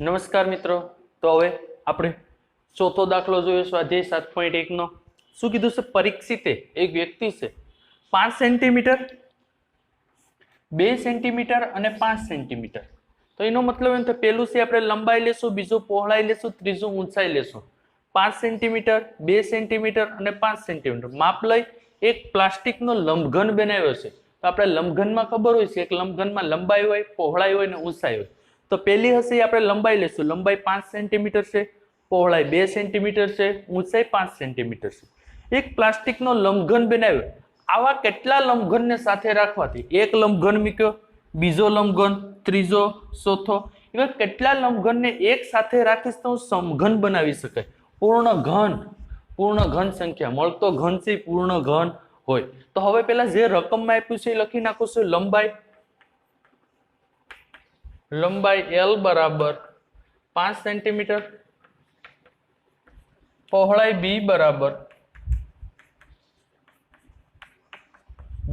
નમસ્કાર મિત્રો, તો હવે આપણે ચોથો દાખલો જોયો સ્વાધ્યાય 7.1 નો. શું કીધું છે? પરીક્ષિતે એક વ્યક્તિ છે 5 સેન્ટીમીટર, 2 સેન્ટીમીટર અને 5 સેન્ટીમીટર. તો એનો મતલબ એમ થાય પહેલું છે આપણે લંબાઈ લેશું, બીજું પહોળાઈ લેશું, ત્રીજું ઊંચાઈ લેશું. 5 સેન્ટીમીટર, 2 સેન્ટીમીટર અને 5 સેન્ટીમીટર માપ લઈ એક પ્લાસ્ટિકનો લંબઘન બનાવ્યો છે. તો આપણે લંબઘનમાં ખબર હોય છે એક લંબઘનમાં લંબાઈ હોય, પહોળાઈ હોય અને ઊંચાઈ હોય. તો પહેલી હશે આપણે લંબાઈ લેશું. લંબાઈ 5 સેન્ટીમીટર છે, પહોળાઈ 2 સેન્ટીમીટર છે, ઊંચાઈ 5 સેન્ટીમીટર છે. એક પ્લાસ્ટિકનો લંબઘન બનાવ્યો. આવા કેટલા લંબઘનને સાથે રાખવાથી એક લંબઘન મૂક્યો, બીજો લંબઘન, ત્રીજો, ચોથો, એવા કેટલા લંબઘનને એક સાથે રાખીશ તો સમઘન બનાવી શકાય. પૂર્ણ ઘન સંખ્યા મળતો ઘન છે પૂર્ણ ઘન હોય. તો હવે પેલા જે રકમમાં આપ્યું છે એ લખી નાખું છું. લંબાઈ L બરાબર 5 સેન્ટીમીટર, પહોળાઈ B બરાબર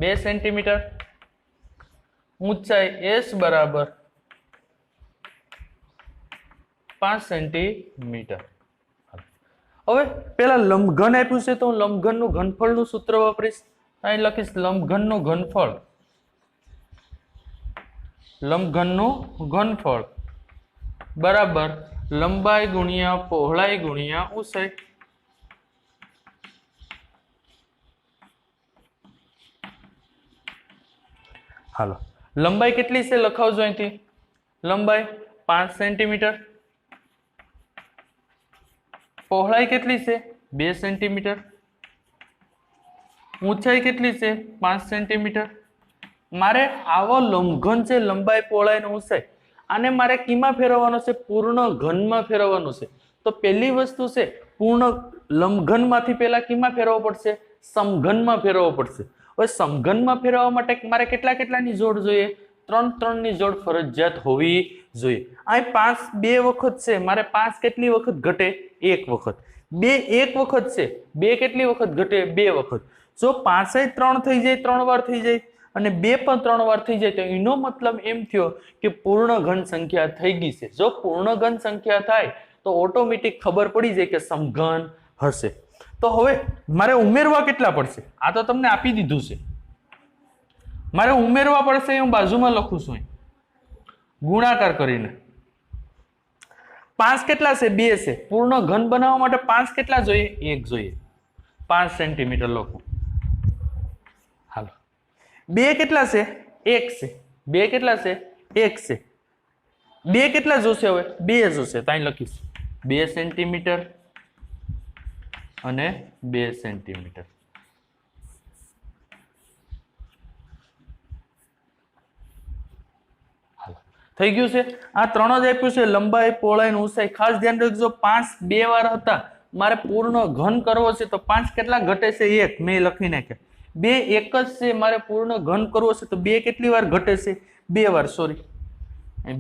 2 સેન્ટીમીટર, ઊંચાઈ S બરાબર 5 સેન્ટીમીટર. હવે પેલા લંબઘન આપ્યું છે તો હું લંબઘનનું ઘનફળનું સૂત્ર વાપરીશ. અહીં લખીશ લંબઘનનું ઘનફળ બરાબર લંબાઈ ગુણ્યા પહોળાઈ ગુણ્યા ઊંચાઈ. હાલો, લંબાઈ કેટલી છે લખાવજો અહીંથી. લંબાઈ 5 સેન્ટીમીટર, પહોળાઈ કેટલી છે 2 સેન્ટીમીટર, ઊંચાઈ કેટલી છે 5 સેન્ટીમીટર. મારે આવો લંબઘન છે લંબાઈ, પહોળાઈ અને ઊંચાઈ, આને મારે કીમાં ફેરવવાનો છે? પૂર્ણ ઘનમાં ફેરવવાનો છે. તો પહેલી વસ્તુ છે પૂર્ણ લંબઘનમાંથી પહેલા કીમાં ફેરવવો પડશે? સમઘનમાં ફેરવવો પડશે. હવે સમઘનમાં ફેરવવા માટે મારે કેટલાની જોડ જોઈએ? 3 ની જોડ ફરજિયાત હોવી જોઈએ. અહીં 5 2 વખત છે, મારે 5 કેટલી વખત ઘટે? 1 વખત. 2 1 વખત છે, 2 કેટલી વખત ઘટે? 2 વખત. જો 5 3 થઈ જાય, 3 વાર થઈ જાય, અને 2 પણ 3 વાર થઈ જાય, તો એનો મતલબ એમ થયો કે પૂર્ણ ઘન સંખ્યા થઈ ગઈ છે. જો પૂર્ણ ઘન સંખ્યા થાય તો ઓટોમેટિક ખબર પડી જાય કે સમઘન હશે. તો હવે મારે ઉમેરવા કેટલા પડશે? આ તો તમને આપી દીધું છે. મારે ઉમેરવા પડશે, હું બાજુમાં લખું છું ગુણાકાર કરીને. 5 કેટલા છે? 2 છે. પૂર્ણ ઘન બનાવવા માટે 5 કેટલા જોઈએ? 1 જોઈએ. 5 સેન્ટીમીટર લખું. હાલો, 2 કેટલા છે? 1 છે. 2 કેટલા છે? 1 છે. 2 કેટલા જોશે? હવે 2 જોશે. તો અહીં લખીશ 2 સેન્ટીમીટર અને 2 સેન્ટીમીટર. થઈ ગયું છે. આ 3 જ આપ્યું છે, લંબાઈ, પહોળાઈ, ઊંચાઈ. ખાસ ધ્યાન રાખજો 5 2 વાર હતા, મારે પૂર્ણ ઘન કરવો છે તો 5 કેટલા ઘટે છે? 1. મેં લખી નાખ્યા. 2 1 જ છે, મારે પૂર્ણ ઘન કરવો છે તો 2 કેટલી વાર ઘટે છે? 2 વાર. Sorry,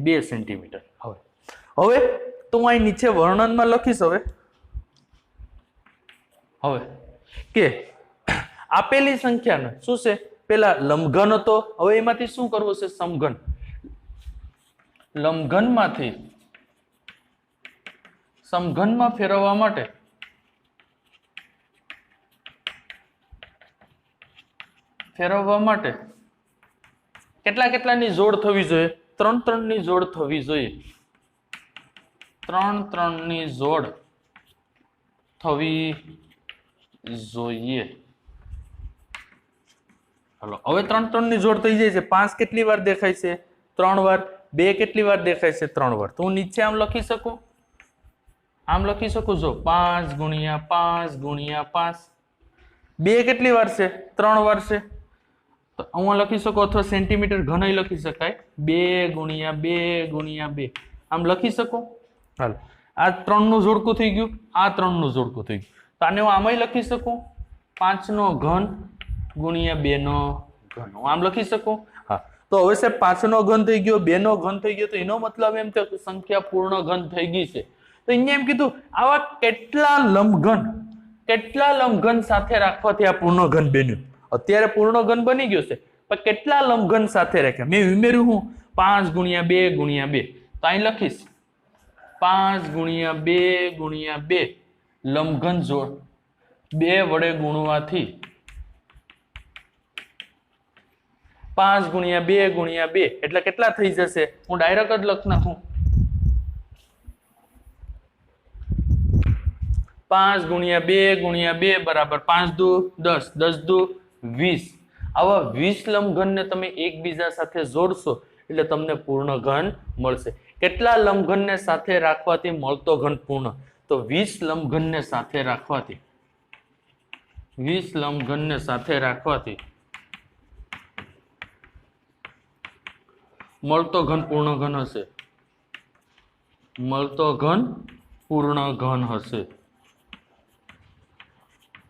2 centimetre. હવે તો હું અહીં નીચે વર્ણનમાં લખીશ. હવે કે આપેલી સંખ્યાને શું છે? પેલા લંબઘન હતો, હવે એમાંથી શું કરવું છે? સમઘન. લંબઘનમાંથી સમઘનમાં ફેરવવા માટે કેટલાની જોડ થવી જોઈએ? 3 ની જોડ થવી જોઈએ. 3 ની જોડ થવી જોઈએ. હાલો, હવે 3 ની જોડ થઈ જાય છે. 5 કેટલી વાર દેખાય છે? 3 વાર. 2 કેટલી વાર દેખાય છે? 3 વાર. તો હું નીચે આમ લખી શકું, જો 5 ગુણ્યા 5 ગુણ્યા 5. 2 કેટલી વાર છે? 3 વાર છે. તો હું લખી શકું, અથવા સેન્ટીમીટર ઘન લખી શકાય. 2 ગુણ્યા 2 ગુણ્યા 2 આમ લખી શકું. હાલ, આ 3 નું જોડકું થઈ ગયું, આ 3 નું જોડકું થઈ ગયું. તો આને હું આમાંય લખી શકું, 5 નો ઘન ગુણ્યા 2 નો ઘન. હું આમ લખી શકું. હા, તો હવે સાહેબ 5 નો ઘન થઈ ગયો, 2 નો ઘન થઈ ગયો, તો એનો મતલબ એમ થયો કે સંખ્યા પૂર્ણ ઘન થઈ ગઈ છે. તો અહીંયા એમ કીધું આવા કેટલા લંબઘન સાથે રાખવાથી આ પૂર્ણ ઘન બન્યું. અત્યારે પૂર્ણ ઘન બની ગયો છે, પણ કેટલા લંબઘન સાથે રાખ્યા? મેં ઉમેર્યું હું 5 ગુણ્યા 2 ગુણ્યા 2. તો અહીં લખીશ 5 ગુણ્યા 2 ગુણ્યા 2 લંબઘન જોડ 2 વડે ગુણવાથી 5 ગુણ્યા 2 ગુણ્યા 2 એટલે કેટલા થઈ જશે? હું ડાયરેક્ટ જ લખ નાખું 5 ગુણ્યા 2 ગુણ્યા 2 બરાબર 5 દુ 10 10 દુ 20 આવા 20 લંબઘનને તમે એકબીજા સાથે જોડશો એટલે તમને પૂર્ણ ઘન મળશે. કેટલા લંબઘનને સાથે રાખવાથી મળતો ઘન પૂર્ણ? તો 20 લંબઘનને સાથે રાખવાથી 20 લંબઘનને સાથે રાખવાથી મળતો ઘન પૂર્ણ ઘન હશે. મળતો ઘન પૂર્ણ ઘન હશે.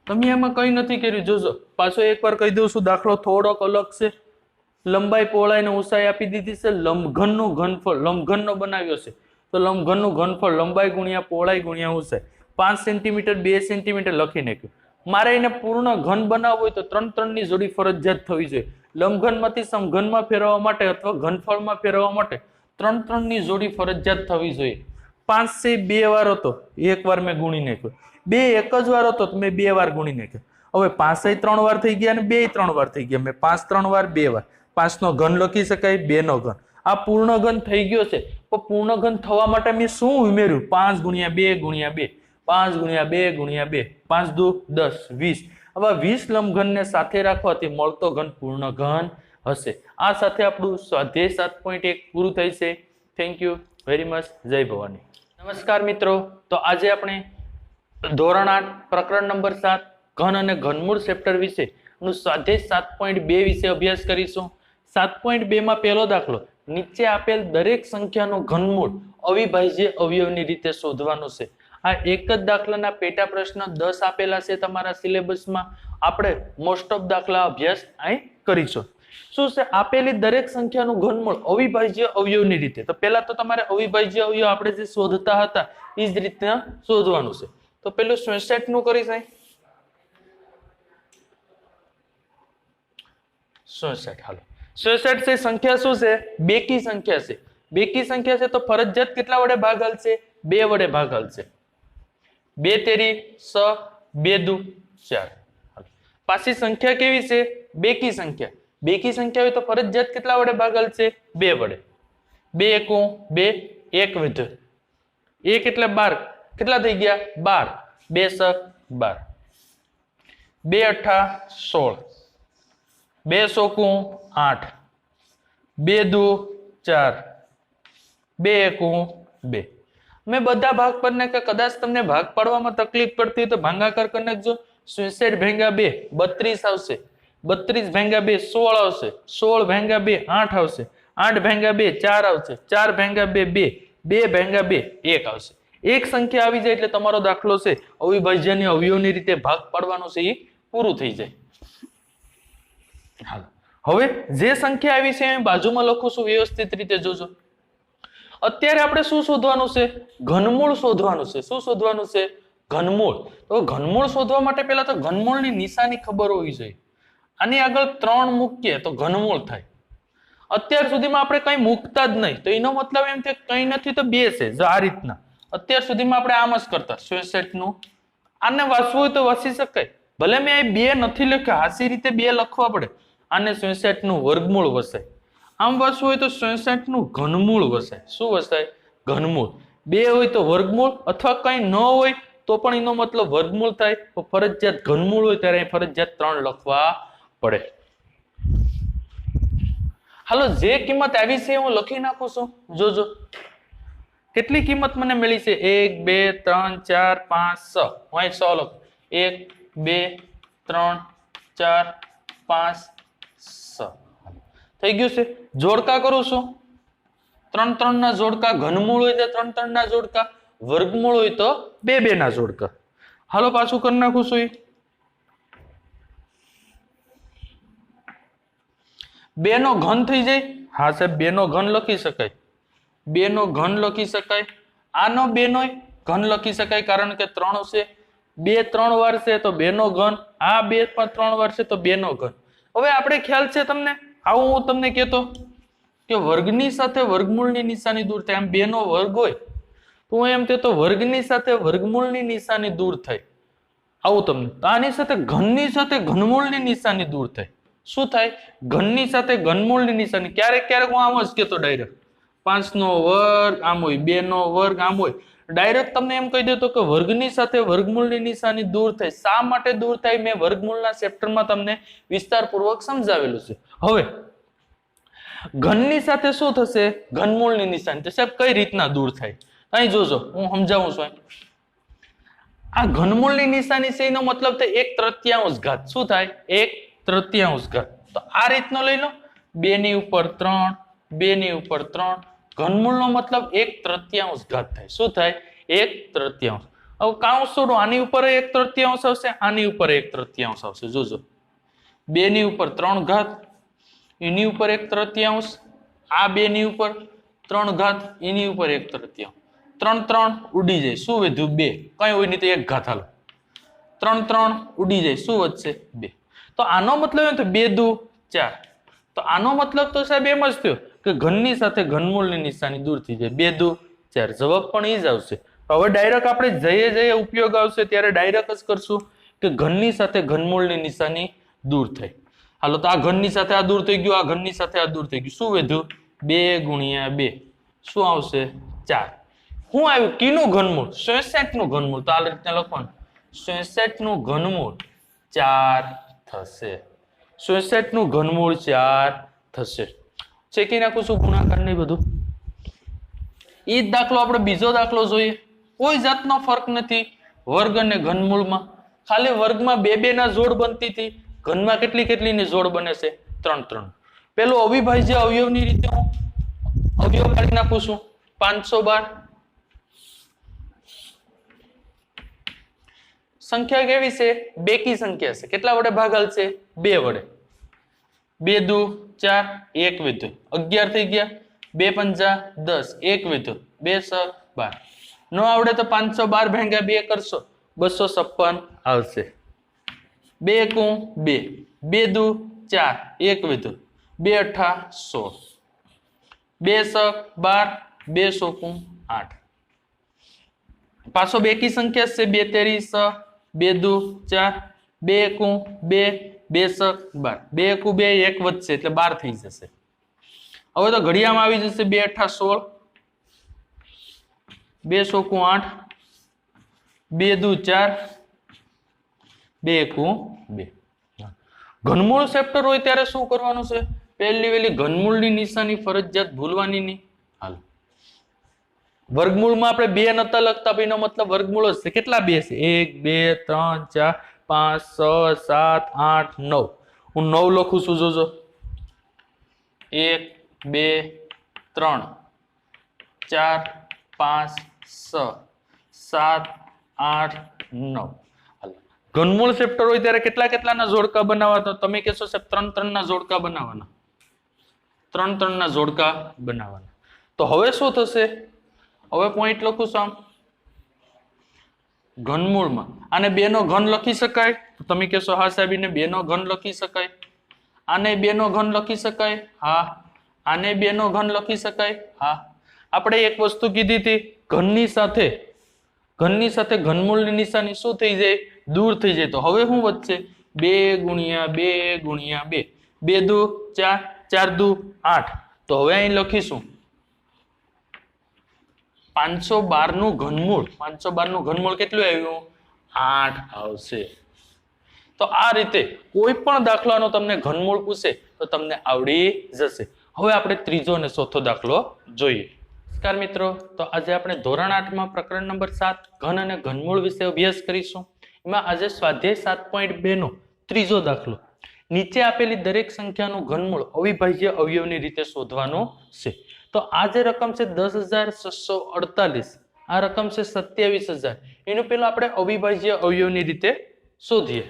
તમે એમાં કઈ નથી કર્યું, જોજો પાછો એકવાર કહી દઉં છું. દાખલો થોડોક અલગ છે. લંબાઈ પહોળાઈ ને ઊંચાઈ આપી દીધી છે. લંબઘનનું ઘનફળ લંબઘનનો બનાવ્યો છે તો લંબઘનનું ઘનફળ લંબાઈ ગુણ્યા પહોળાઈ ગુણ્યા ઊંચાઈ 5 સેન્ટીમીટર 2 સેન્ટીમીટર લખી નાખ્યું. મારે એને પૂર્ણ ઘન બનાવવું હોય તો 3 3 ની જોડી ફરજિયાત થવી જોઈએ. લંબઘનમાંથી સમઘનમાં ફેરવવા માટે અથવા ઘનફળમાં ફેરવવા માટે 3 3 ની જોડી ફરજિયાત થવી જોઈએ. 5 છે 2 વાર હતો, એક વાર મેં ગુણી નાખ્યો. 2 એક જ વાર હતો તો મેં 2 વાર ગુણી નાખ્યો. હવે 5 3 વાર થઈ ગયા અને 2 3 વાર થઈ ગયા. મેં 5 3 વાર 2 વાર 5 નો ઘન લખી શકાય, 2 નો ઘન. આ પૂર્ણ ઘન થઈ ગયો છે. તો પૂર્ણ ઘન થવા માટે મેં શું ઉમેર્યું? 5 ગુણ્યા 2 ગુણ્યા 2 5 ગુણ્યા 2 ગુણ્યા 2 5 દુ 10 20 આવા 20 લંબઘનને સાથે રાખવાથી મળતો ઘન પૂર્ણ ઘન હશે. આ સાથે આપણું સ્વાધ્યાય 7.1 પૂરું થાય છે. Thank you very much. જય ભવાની. નમસ્કાર મિત્રો, તો આજે આપણે ધોરણ 8 પ્રકરણ નંબર 7 ઘન અને ઘનમૂળ ચેપ્ટર વિશે સ્વાધ્યાય 7.2 વિશે અભ્યાસ કરીશું. 7.2 માં પહેલો દાખલો, નીચે આપેલ દરેક સંખ્યાનું ઘનમૂળ અવિભાજ્ય અવયવની રીતે શોધવાનું છે. આ એક જ દાખલાના પેટા પ્રશ્ન 10 આપેલા છે તમારા સિલેબસમાં. આપણે મોસ્ટ ઓફ દાખલા અભ્યાસ અહીં કરીશું. શું છે? આપેલી દરેક સંખ્યાનું ઘનમૂળ અવિભાજ્ય અવયવની રીતે. તો પહેલા તો તમારે અવિભાજ્ય અવયવ આપણે જે શોધતા હતા એ જ રીતના શોધવાનું છે. તો પેલું 66 નું કરીશ. 66 હાલો 66 છે સંખ્યા શું છે? બેકી સંખ્યા છે. બેકી સંખ્યા છે તો ફરજિયાત કેટલા વડે ભાગ હાલશે? 2 વડે ભાગ હાલશે. 2 તેરી 6 2 દુ 4. પાછી સંખ્યા કેવી છે? બેકી સંખ્યા. બેકી સંખ્યા હોય તો ફરજિયાત કેટલા વડે ભાગ હાલશે? 2 વડે. 2 એકુ 2 1 વધે 1 એટલે 12. કેટલા થઈ ગયા? 12. 2 6 12. 2 અઠા 16. 2 સોકું 8. 2 દુ 4. 2 એકુ 2. મેં બધા ભાગ પર ને કે કદાચ તમને ભાગ પાડવામાં તકલીફ પડતી હોય તો ભાગાકાર કરી નાખજો. 66 ભાગ્યા 2 32 આવશે. 32 ભાગ્યા 2 16 આવશે. 16 ભાગ્યા 2 8 આવશે. 8 ભાગ્યા 2 4 આવશે. 4 ભાગ્યા 2 2. 2 ભાગ્યા 2 1 આવશે. એક સંખ્યા આવી જાય એટલે તમારો દાખલો છે અવિભાજ્યની અવયવની રીતે ભાગ પાડવાનો છે એ પૂરું થઈ જાય. હાલો, હવે જે સંખ્યા આવી છે એ બાજુમાં લખું છું વ્યવસ્થિત રીતે જોજો. અત્યારે આપણે શું શોધવાનું છે? ઘનમૂળ શોધવાનું છે. શું શોધવાનું છે? ઘનમૂળ. તો ઘનમૂળ શોધવા માટે પહેલા તો ઘનમૂળની નિશાની ખબર હોવી જોઈએ. આની આગળ 3 મૂકીએ તો ઘનમૂળ થાય. અત્યાર સુધીમાં આપણે કઈ મૂકતા જ નહીં તો એનો મતલબ એમ કે કઈ નથી તો 2 છે. જો આ રીતના અત્યાર સુધીમાં આપણે આમ જ કરતા 66 નું. આને વાંચવું હોય તો વાંચી શકાય. ભલે મેં આ 2 નથી લખ્યા, હાસી રીતે 2 લખવા પડે. આને 66 નું વર્ગમૂળ વસાય. આમ વાંચવું હોય તો 66 નું ઘનમૂળ વસાય. શું વસાય? ઘનમૂળ. 2 હોય તો વર્ગમૂળ, અથવા કઈ ન હોય તો પણ એનો મતલબ વર્ગમૂળ થાય. તો ફરજિયાત ઘનમૂળ હોય ત્યારે ફરજિયાત 3 લખવા પડે. હાલો, જે કિંમત આવી છે હું લખી નાખું છું. જોજો કેટલી કિંમત મને મળી છે? 1 2 3 4 5 6. હું અહીં 6 લખું. 1 2 3 4 5 6 થઈ ગયું છે. જોડકા કરું છું. 3 3 ના જોડકા. ઘનમૂળ હોય તો 3 3 ના જોડકા. વર્ગમૂળ હોય તો 2 2 ના જોડકા. હાલો, પાછું કરી નાખું છું. 2 નો ઘન થઈ જાય. હા સાહેબ, 2 નો ઘન લખી શકાય. 2 નો ઘન લખી શકાય. આનો 2 નો ઘન લખી શકાય કારણ કે 3 છે. 2 3 વાર છે તો 2 નો ઘન. આ 2 પણ 3 વાર છે તો 2 નો ઘન. હવે આપણે ખ્યાલ છે તમને, આવું હું તમને કહેતો કે વર્ગની સાથે વર્ગમૂળની નિશાની દૂર થાય. આમ 2 નો વર્ગ હોય તો એમ તે તો વર્ગની સાથે વર્ગમૂળની નિશાની દૂર થાય આવું તમને તો આની સાથે ઘનની સાથે ઘનમૂળની નિશાની દૂર થાય શું થાય ઘનની સાથે ઘનમૂળની નિશાની ક્યારેક ક્યારેક હું આમ જ કહેતો ડાયરેક્ટ 5 નો વર્ગ આમ હોય 2 નો વર્ગ આમ હોય ડાયરેક્ટ તમને એમ કહી દેતો કે વર્ગની સાથે વર્ગમૂળની નિશાની દૂર થાય શા માટે દૂર થાય મેં વર્ગમૂળના ચેપ્ટરમાં તમને વિસ્તારપૂર્વક સમજાવેલું છે હવે ઘનની સાથે શું થશે ઘનમૂળની નિશાની તો સાહેબ કઈ રીતના દૂર થાય અહીં જોજો હું સમજાવું છું આ ઘનમૂળની નિશાની છે એનો મતલબ થાય 1/3 ઘાત શું થાય 1/3 ઘાત તો આ રીતનો લઈ લો 2 ની ઉપર 3 2 ની ઉપર 3 ઘનમૂળનો મતલબ 1/3 ઘાત થાય શું થાય 1/3 હવે કાઉન્સ છોડો આની ઉપર 1/3 આવશે આની ઉપર 1/3 આવશે જોજો 2 ની ઉપર 3 ઘાત એની ઉપર 1/3 આ 2 ની ઉપર 3 ઘાત એની ઉપર 1/3 3 3 ઉડી જાય શું વધ્યું 2 કઈ હોય નહીં તો 1 ઘાત હાલો 3 3 ઉડી જાય શું વધશે 2 તો આનો મતલબ એમ તો 2 દુ 4 તો આનો મતલબ તો સાહેબ એમ જ થયો કે ઘનની સાથે ઘનમૂળની નિશાની દૂર થઈ જાય 2 દુ 4 જવાબ પણ એ જ આવશે હવે ડાયરેક્ટ આપણે જઈએ ઉપયોગ આવશે ત્યારે ડાયરેક્ટ જ કરશું કે ઘનની સાથે ઘનમૂળની નિશાની દૂર થાય હાલો તો આ ઘનની સાથે આ દૂર થઈ ગયું આ ઘનની સાથે આ દૂર થઈ ગયું શું વધ્યું 2 ગુણ્યા 2 શું આવશે 4 શું આવ્યું કીનું ઘનમૂળ 66 નું ઘનમૂળ તો આ રીતે લખવાનું 66 નું ઘનમૂળ 4 થશે 66 નું ઘનમૂળ 4 થશે ચેકી નાખું છું ગુણાકાર નહીં બધું એ જ દાખલો આપણે બીજો દાખલો જોઈએ કોઈ જાતનો ફરક નથી વર્ગ અને ઘનમૂળમાં ખાલી વર્ગમાં 2 2 ના જોડ બનતી હતી ઘનમાં કેટલી ની જોડ બને છે 3 3 પેલું અવિભાજ્ય અવયવની રીતે હું અવયવ કાઢી નાખું છું 512 સંખ્યા કેવી છે બેકી સંખ્યા છે કેટલા વડે ભાગાલ છે 2 વડે 2 દુ 4 1 વધ્યો 11 થઈ ગયા 2 પંજા 10 1 વધ્યો 2 6 12 નો આવડે તો 512 ભાગ્યા 2 કરશો 256 આવશે 2 કુ 2 2 દુ 4 1 વધ્યો 2 અઠા 16 2 6 12 2 16 8 પાછો બેકી સંખ્યા છે 2 તેરી 6 2 દુ 4 2 કુ 2 2 6 12 2 કુ 2 1 વધશે એટલે 12 થઈ જશે હવે તો ઘડિયામાં આવી જશે 2 અઠા 16 2 16 8 2 દુ 4 2 કુ 2 ઘનમૂળ ચેપ્ટર હોય ત્યારે શું કરવાનું છે પહેલી વેલી ઘનમૂળની નિશાની ફરજિયાત ભૂલવાની નહીં હાલ વર્ગમૂળમાં આપણે 2 નતા લખતા એનો મતલબ વર્ગમૂળ જ છે કેટલા 2 છે 1 2 3 4 5 6 7 8 9 હું 9 લખું છું જોજો 1 2 3 4 5 6 7 8 9 ઘનમૂળ ચેપ્ટર હોય ત્યારે કેટલાના જોડકા બનાવવા તો તમે કહેશો સાહેબ 3 3 ના જોડકા બનાવવાના 3 3 ના જોડકા બનાવવાના તો હવે શું થશે હવે પોઈન્ટ લખું છું આમ ઘનમૂળમાં આને 2 નો ઘન લખી શકાય તો તમે કહેશો હા સાહેબ એને 2 નો ઘન લખી શકાય આને 2 નો ઘન લખી શકાય હા આને 2 નો ઘન લખી શકાય હા આપણે એક વસ્તુ કીધી હતી ઘનની સાથે ઘનમૂળની નિશાની શું થઈ જાય દૂર થઈ જાય તો હવે શું વધશે 2 ગુણ્યા 2 ગુણ્યા 2 2 દુ 4 4 દુ 8 તો હવે અહીં લખીશું 512 નું ઘનમૂળ 512 નું ઘનમૂળ કેટલું આવ્યું 8 આવશે તો આ રીતે કોઈ પણ દાખલાનો તમને ઘનમૂળ પૂછે તો તમને આવડી જશે હવે આપણે ત્રીજો અને ચોથો દાખલો જોઈએ નમસ્કાર મિત્રો તો આજે આપણે ધોરણ 8 માં પ્રકરણ નંબર 7 ઘન અને ઘનમૂળ વિશે અભ્યાસ કરીશું એમાં આજે સ્વાધ્યાય 7.2 નો ત્રીજો દાખલો નીચે આપેલી દરેક સંખ્યાનું ઘનમૂળ અવિભાજ્ય અવયવની રીતે શોધવાનું છે તો આ જે રકમ છે 10,648 આ રકમ છે 27,000 એનું પેલું આપણે અવિભાજ્ય અવયવની રીતે શોધીએ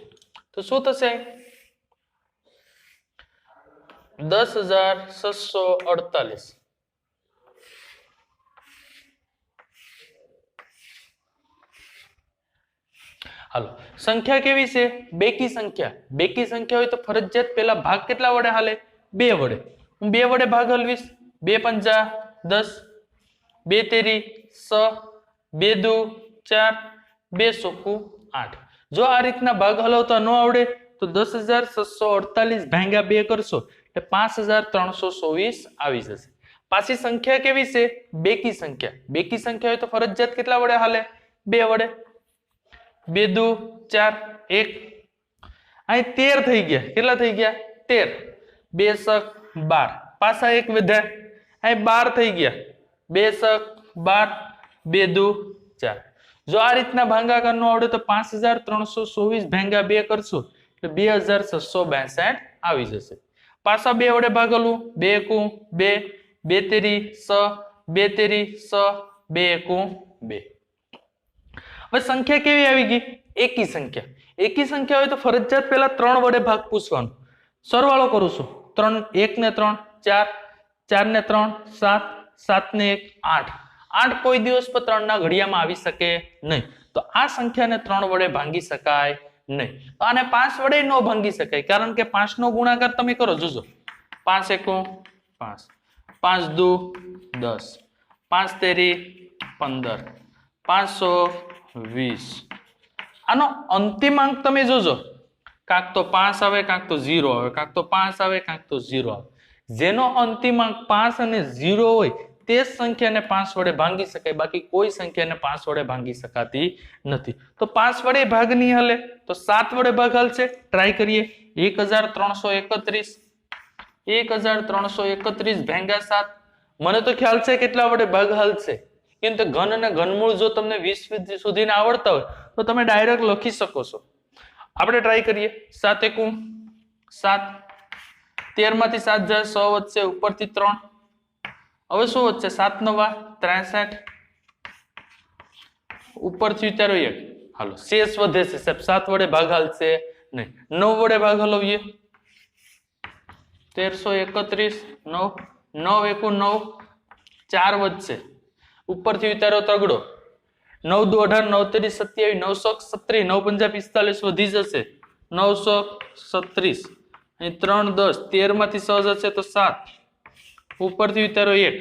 તો શું થશે 10,648 હાલો સંખ્યા કેવી છે બેકી સંખ્યા હોય તો ફરજિયાત પેલા ભાગ કેટલા વડે હાલે 2 વડે હું 2 વડે ભાગ હલવીશ 2 પંજા 10 2 તેરી 6 2 દુ 4, 2 ચોખ્ખું 8. જો આ રીતના ભાગ હલાવતા ન આવડે તો 10,648 ભાગ્યા 2 કરશો એટલે 5,324 આવી જશે. પાછી સંખ્યા કેવી છે? બેકી સંખ્યા. બેકી સંખ્યા હોય તો ફરજિયાત કેટલા વડે હાલે? 2 વડે. 2 દુ 4, 1. અહીં 13 થઈ ગયા. કેટલા થઈ ગયા? 13. 2 સક 12. પાછા 1 વધ્યા. અહીં 12 થઈ ગયા. 2 સક 12, 2 દુ 4. જો આ રીતના ભાગાકાર નો આવડે તો 5,324 ભાગ્યા 2 કરશો એટલે 2,662 આવી જશે. પાછા 2 વડે ભાગલું. 2 એકુ 2, 2 તેરી 6, 2 તેરી 6, 2 એકુ 2. હવે સંખ્યા કેવી આવી ગઈ? એકી સંખ્યા. એકી સંખ્યા હોય તો ફરજિયાત પહેલા 3 વડે ભાગ પૂછવાનો. સરવાળો કરું છું. 3 1 ને 3 4, 4 ને 3 7, 7 ને 1 8. 8 કોઈ દિવસ પર 3 ના ઘડિયામાં આવી શકે નહીં. તો આ સંખ્યાને 3 વડે ભાંગી શકાય નહીં. તો આને 5 વડે ન ભાંગી શકાય કારણ કે 5 નો ગુણાકાર તમે કરો જોજો. 5 એકુ 5, 5 દુ 10, 5 તેરી 15, 520. આનો અંતિમાંક તમે જોજો. કાંક તો 5 આવે, કાંક તો 0 આવે, કાંક તો 5 આવે, કાંક તો 0 આવે. જેનો અંતિમાંક 5 અને 0 હોય તે સંખ્યાને 5 વડે ભાંગી શકાય. બાકી કોઈ સંખ્યાને 5 વડે ભાંગી શકાતી નથી. તો 5 વડે ભાગ નહીં હાલે તો 7 વડે ભાગ હાલશે. ટ્રાય કરીએ. 1,331, 1,331 ભાગ્યા 7. મને તો ખ્યાલ છે કેટલા વડે ભાગ હાલશે. કેમ કે ઘન અને ઘનમૂળ જો તમને 20 સુધીના આવડતા હોય તો તમે ડાયરેક્ટ લખી શકો છો. આપણે ટ્રાય કરીએ. 7 એકુ 7, 13 માંથી 7 જાય 100 વધશે, ઉપરથી 3. હવે શું વધશે? 7 નવા 63, ઉપરથી ઉતારો 1. હાલો શેષ વધે છે સાહેબ. 7 વડે ભાગ હાલશે નહીં. 9 વડે ભાગ હલાવીએ. 1331, 9, 9 એકુ 9, 4 વધશે, ઉપરથી ઉતારો તગડો. 9 દુ 18, 9 તેરી 27, 936, 9 પંજા 45 વધી જશે 936. અહીં 3 10, 13 માંથી 6 જશે તો 7, ઉપરથી ઉતારો 1.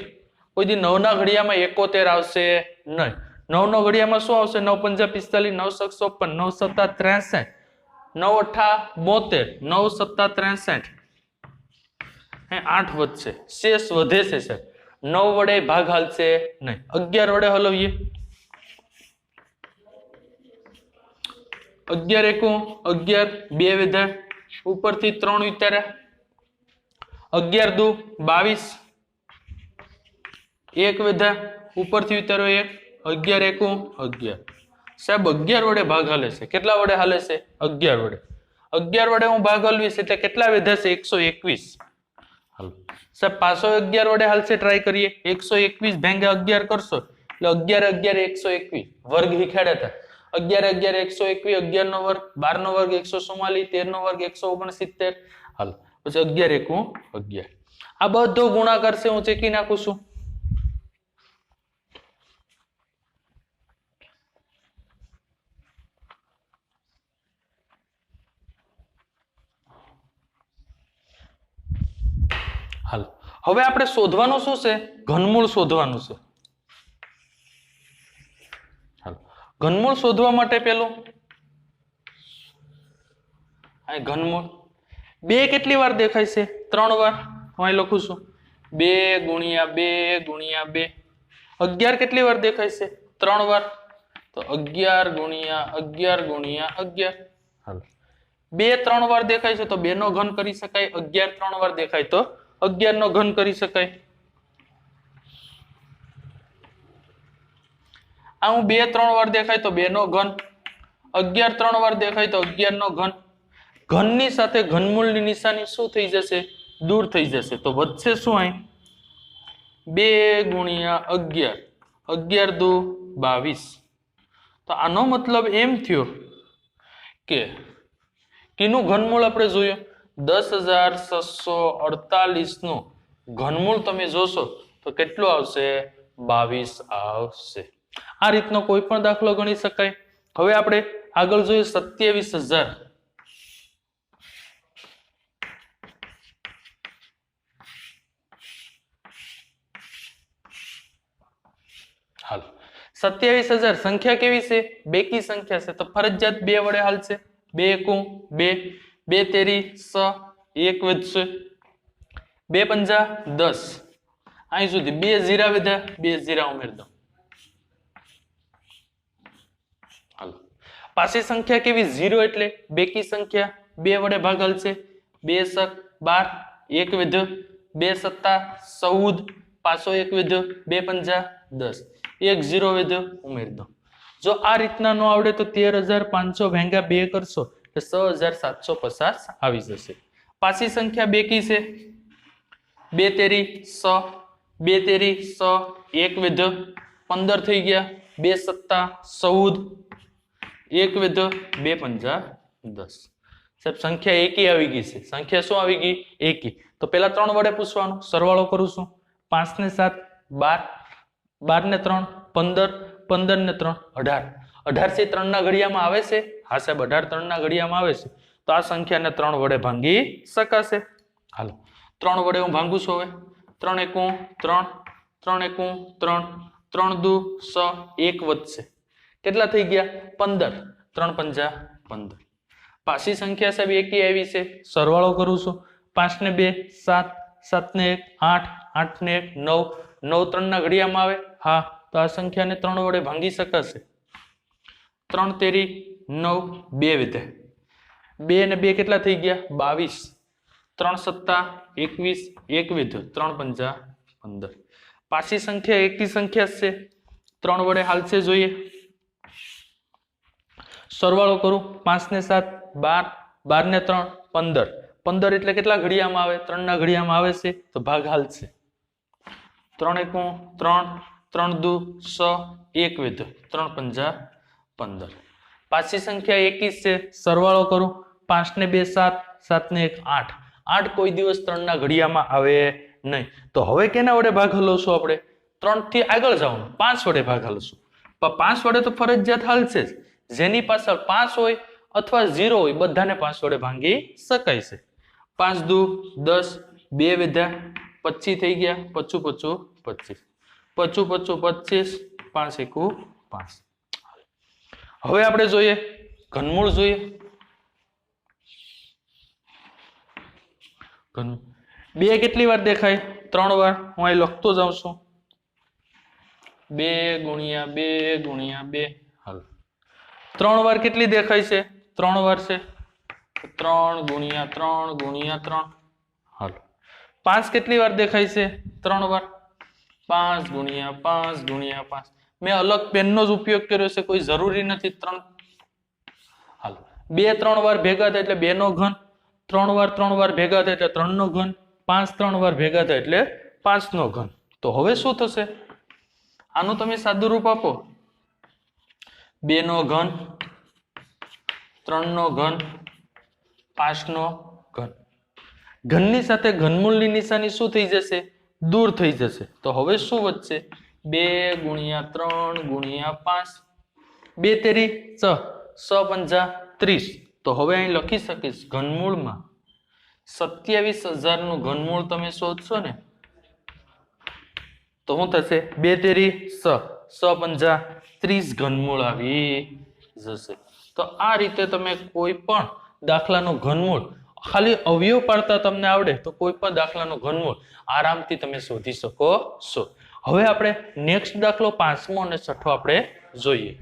કોઈ દી 9 ના ઘડિયામાં 71 આવશે નહીં. 9 નો ઘડિયામાં શું આવશે? 9 પંજા 45, 9 સક 54, 9 સત્તા 63, 9 અઠ્ઠા 72, 9 સત્તા 63. 8 વધશે, શેષ વધે છે સર. 9 વડે ભાગ હાલશે નહીં. 11 વડે હલવીએ. 11 એકુ 11, 2 વધ્યા, ઉપરથી 3 ઉતાર્યા. 11 દુ 22, 1 વધ્યા, ઉપરથી ઉતારો 1. 11 એકુ 11. સાહેબ 11 વડે ભાગ હાલે છે. કેટલા વડે હાલે છે? 11 વડે. 11 વડે હું ભાગ હલવીશ એટલે કેટલા વધ્યા છે? 121. હાલો સાહેબ 511 વડે હાલશે. ટ્રાય કરીએ. 121 ભાગ્યા 11 કરશો એટલે 11 11 121. વર્ગ હિખાડ્યા હતા. 11 11 121, 11 નો વર્ગ, 12 નો વર્ગ 144, 13 નો વર્ગ 169. હાલો પછી 11 એકુ 11. આ બધો ગુણાકાર છે હું ચેકી નાખું છું. હાલો હવે આપણે શોધવાનું શું છે? ઘનમૂળ શોધવાનું છે. હાલો ઘનમૂળ શોધવા માટે પેલું આ ઘનમૂળ 2 કેટલી વાર દેખાય છે? 3 વાર. હું અહીં લખું છું 2 ગુણ્યા 2 ગુણ્યા 2. 11 કેટલી વાર દેખાય છે? 3 વાર. તો 11 ગુણ્યા 11 ગુણ્યા 11. હાલો 2 3 વાર દેખાય છે તો 2 નો ઘન કરી શકાય. 11 3 વાર દેખાય તો 11 નો ઘન કરી શકાય. આ હું 2 3 વાર દેખાય તો 2 નો ઘન. 11 3 વાર દેખાય તો 11 નો ઘન. ઘનની સાથે ઘનમૂળની નિશાની શું થઈ જશે? દૂર થઈ જશે. તો વધશે શું? અહીં 2 ગુણ્યા 11, 11 દુ 22. તો આનો મતલબ એમ થયો કે કીનું ઘનમૂળ આપણે જોયું 10,648 નું ઘનમૂળ તમે જોશો તો કેટલું આવશે? 22 આવશે. આ રીતનો કોઈ પણ દાખલો ગણી શકાય. હવે આપણે આગળ જોઈએ 27,000. હાલો 27,000 સંખ્યા કેવી છે? બેકી સંખ્યા છે, તો ફરજિયાત 2 વડે હાલશે. 2 એકું 2, 2 તેરી 6, 1 વધશે, 2 પંજા 10, અહીં સુધી 2 જીરા વધ્યા, 2 જીરા ઉમેરી દો. હાલો, પાછી સંખ્યા કેવી? 0 એટલે બેકી સંખ્યા, 2 વડે ભાગ હાલશે. 2 સક 12, 1 વધ્યો, 2 સત્તા 14, પાછો 1 વધ્યો, 2 પંજા 10, 1 0 વધ્યો, ઉમેરી દો. જો આ રીતના ન આવડે તો 13,500 ભાગ્યા 2 કરશો તો 6,750 આવી જશે. પાછી સંખ્યા બેકી છે. 2 તેરી 6, 2 તેરી 6, 1 વધ્યો, 15 થઈ ગયા, 2 સત્તા 14, 1 વધ્યો, 2 પંજા 10. સાહેબ સંખ્યા એકી આવી ગઈ છે. સંખ્યા શું આવી ગઈ? એકી. તો પેલા 3 વડે પૂછવાનું, સરવાળો કરું છું. 5 ને 7 12, 12 ને 3 15, 15 ને 3 18. 18 થી 3 ના ઘડિયામાં આવે છે? હા સાહેબ, 18 3 ના ઘડિયામાં આવે છે. તો આ સંખ્યાને 3 વડે ભાંગી શકાશે. હાલો, 3 વડે હું ભાંગું છું. હવે 3 એકું 3, 3 એકું 3, 3 દુ 6, 1 વધશે. કેટલા થઈ ગયા? 15, 3 પંજા 15. પાછી સંખ્યા સાહેબ એકી આવી છે. સરવાળો કરું છું. 5 ને 2 7, 7 ને 1 8, 8 ને 1 9, 9 3 ના ઘડિયામાં આવે? હા, તો આ સંખ્યાને 3 વડે ભાંગી શકાશે. 3 તેરી 9, 2 વધે, 2 ને 2 કેટલા થઈ ગયા? 22, 3 સત્તા 21, 1 વધ્યો, 3 પંજા 15. પાછી સંખ્યા એકી સંખ્યા છે. 3 વડે હાલશે. જોઈએ, સરવાળો કરું. 5 ને 7 12, 12 ને 3 15, 15 એટલે કેટલા ઘડિયામાં આવે? 3 ના ઘડિયામાં આવે છે, તો ભાગ હાલશે. 3 એકું 3, 3 દુ 6, 1 વધ્યો, 3 પંજા 15. પાછી સંખ્યા એકી છે. સરવાળો કરું. 5 ને 2 7, 7 ને 1 8, 8 કોઈ દિવસ 3 ના ઘડિયામાં આવે નહીં. તો હવે કેના વડે ભાગ હલવશું? આપણે 3 થી આગળ જવાનું, 5 વડે ભાગ હલશું. પણ 5 વડે તો ફરજિયાત હાલશે જ. જેની પાછળ 5 હોય અથવા 0 હોય બધાને 5 વડે ભાંગી શકાય છે. 5 દુ 10, 2 વધ્યા, 25 થઈ ગયા, 25 25, 25 25, 5 એકું 5. હવે આપણે જોઈએ ઘનમૂળ. જોઈએ ઘનમૂળ. 2 કેટલી વાર દેખાય? 3 વાર. હું અહીં લખતો જાઉં છું. 2 ગુણ્યા 2 ગુણ્યા 2. હાલ, 3 વાર કેટલી દેખાય છે? 3 વાર છે. 3 ગુણ્યા 3 ગુણ્યા 3. હાલ, 5 કેટલી વાર દેખાય છે? 3 વાર. 5 ગુણ્યા 5 ગુણ્યા 5. મેં અલગ પેનનો જ ઉપયોગ કર્યો છે, કોઈ જરૂરી નથી 3. હાલ, 2 3 વાર ભેગા થાય એટલે 2 નો ઘન, 3 વાર ભેગા થાય એટલે 3 નો ઘન, 5 3 વાર ભેગા થાય એટલે 5 નો ઘન. તો હવે શું થશે? આનું તમે સાદું રૂપ આપો. 2 નો ઘન, 3 નો ઘન, 5 નો ઘન. ઘનની સાથે ઘનમૂળની નિશાની શું થઈ જશે? દૂર થઈ જશે. તો હવે શું વધશે? 2 ગુણ્યા 3 ગુણ્યા 5, 2 તેરી 6, 6 પંજા 30. તો હવે અહીં લખી શકીશ ઘનમૂળમાં 27,000 નું ઘનમૂળ તમે શોધશો ને તો શું થશે? 2 તેરી 6, 6 પંજા 30 ઘનમૂળ આવી જશે. તો આ રીતે તમે કોઈ પણ દાખલાનું ઘનમૂળ ખાલી અવયવ પાડતા તમને આવડે તો કોઈ પણ દાખલાનું ઘનમૂળ આરામથી તમે શોધી શકો છો. હવે આપણે નેક્સ્ટ દાખલો 5મો અને 6થો આપણે જોઈએ.